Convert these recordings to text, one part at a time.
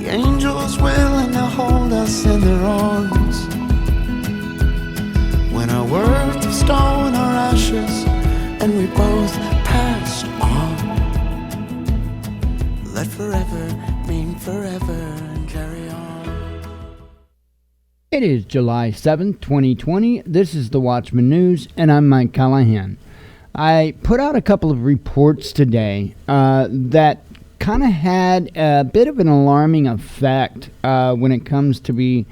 angels willing to hold us in their arms. When our words of stone are ashes and we both passed on, let forever mean forever and carry on. It is July 7th, 2020. This is the Watchman News, and I'm Mike Callahan. I put out a couple of reports today that kind of had a bit of an alarming effect when it comes to me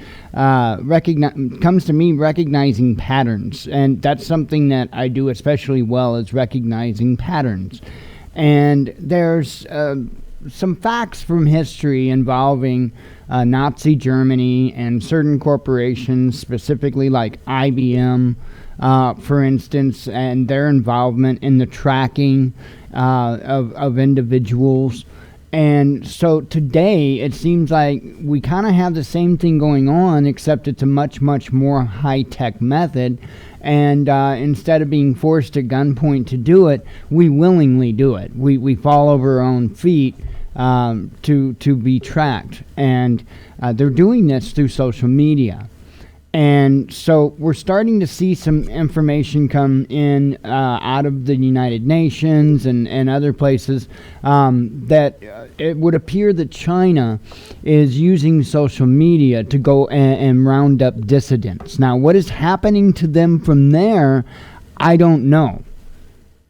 recognizing patterns, and that's something that I do especially well, is recognizing patterns. And there's some facts from history involving Nazi Germany and certain corporations, specifically like IBM, for instance, and their involvement in the tracking of individuals. And so today it seems like we kind of have the same thing going on, except it's a much, much more high-tech method. And instead of being forced at gunpoint to do it, we willingly do it. We fall over our own feet to be tracked. And they're doing this through social media. And so we're starting to see some information come in out of the United Nations and other places that it would appear that China is using social media to go and round up dissidents. Now, what is happening to them from there, I don't know.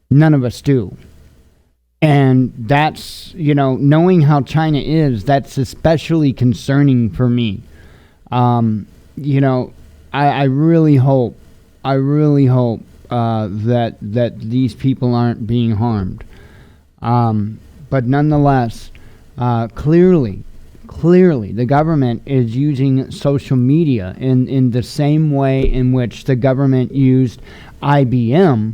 None of us do. And that's, knowing how China is, that's especially concerning for me. I really hope that these people aren't being harmed. But nonetheless, clearly, the government is using social media in the same way in which the government used IBM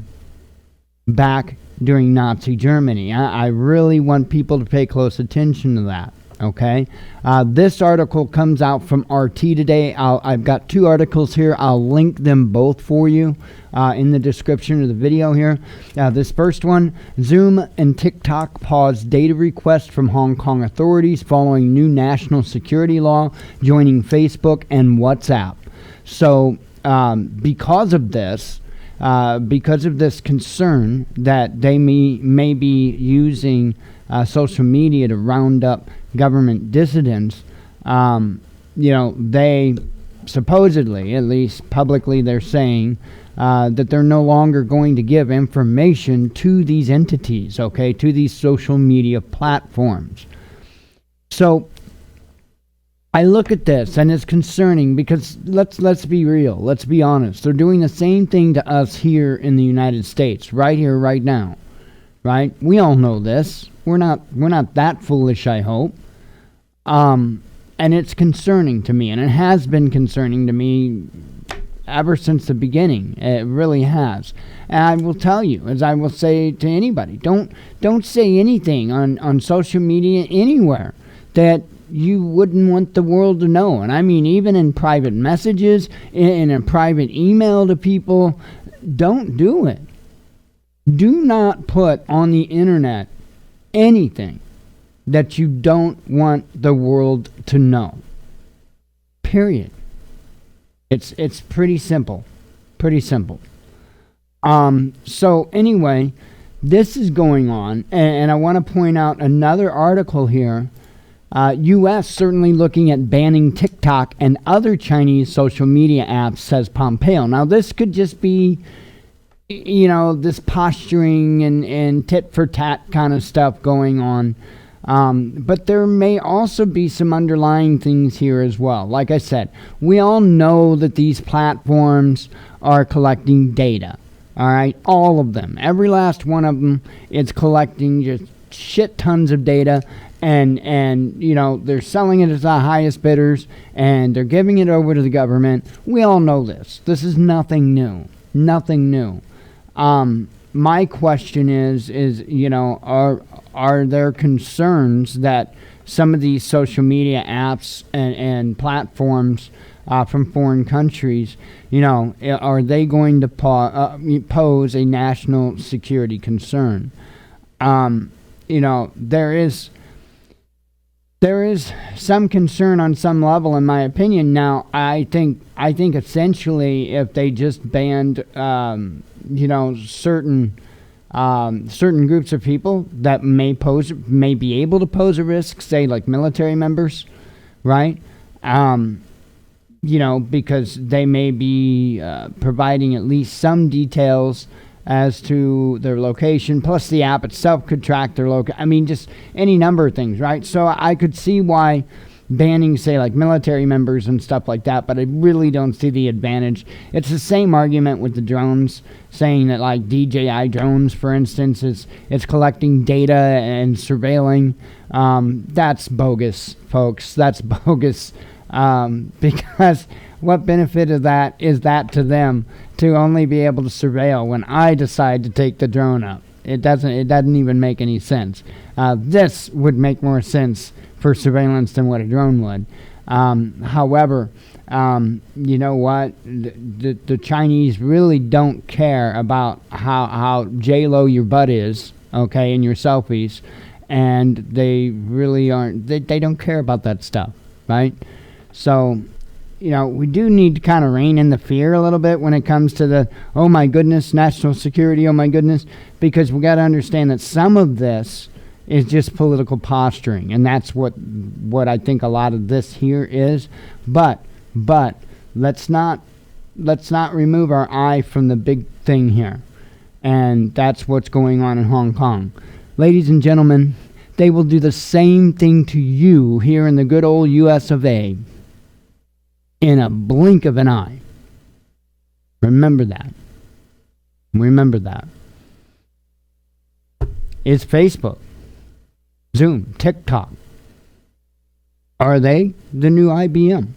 back during Nazi Germany. I really want people to pay close attention to that. Okay, this article comes out from RT today. I've got two articles here. I'll link them both for you in the description of the video here. This first one, Zoom and TikTok pause data request from Hong Kong authorities following new national security law joining Facebook and WhatsApp. So because of this concern that they may be using social media to round up government dissidents, they supposedly, at least publicly, they're saying that they're no longer going to give information to these entities, to these social media platforms. So I look at this and it's concerning because let's be real, let's be honest. They're doing the same thing to us here in the United States, right here, right now. Right? We all know this. We're not that foolish, I hope. And it's concerning to me, and it has been concerning to me ever since the beginning. It really has. And I will tell you, as I will say to anybody, don't say anything on social media anywhere that you wouldn't want the world to know. And I mean, even in private messages, in a private email to people, don't do it. Do not put on the internet anything that you don't want the world to know. Period. It's pretty simple. So anyway, this is going on, and I want to point out another article here. U.S. certainly looking at banning TikTok and other Chinese social media apps, says Pompeo. Now, this could just be this posturing and tit for tat kind of stuff going on. But there may also be some underlying things here as well. Like I said, we all know that these platforms are collecting data. All right, all of them, every last one of them, it's collecting just shit tons of data, and they're selling it as the highest bidders, and they're giving it over to the government. We all know this. This is nothing new. My question is are there concerns that some of these social media apps and platforms from foreign countries, are they going to pose a national security concern? There is There is some concern on some level, in my opinion. Now, I think essentially, if they just banned, certain groups of people that may be able to pose a risk, say like military members, right? Because they may be providing at least some details as to their location, plus the app itself could track their location. I mean, just any number of things, right? So I could see why banning, say, like military members and stuff like that, but I really don't see the advantage. It's the same argument with the drones, saying that like DJI drones, for instance, it's collecting data and surveilling. That's bogus, folks. That's bogus. Because what benefit of that is that to them to only be able to surveil when I decide to take the drone up? It doesn't even make any sense. This would make more sense for surveillance than what a drone would. However, you know what? The Chinese really don't care about how J-Lo your butt is, okay, in your selfies, and they really aren't. They don't care about that stuff, right? So, we do need to kind of rein in the fear a little bit when it comes to the, oh my goodness, national security, oh my goodness, because we got to understand that some of this is just political posturing, and that's what I think a lot of this here is. But let's not remove our eye from the big thing here, and that's what's going on in Hong Kong. Ladies and gentlemen, they will do the same thing to you here in the good old US of A. in a blink of an eye. Remember that. Remember that. Is Facebook, Zoom, TikTok, are they the new IBM?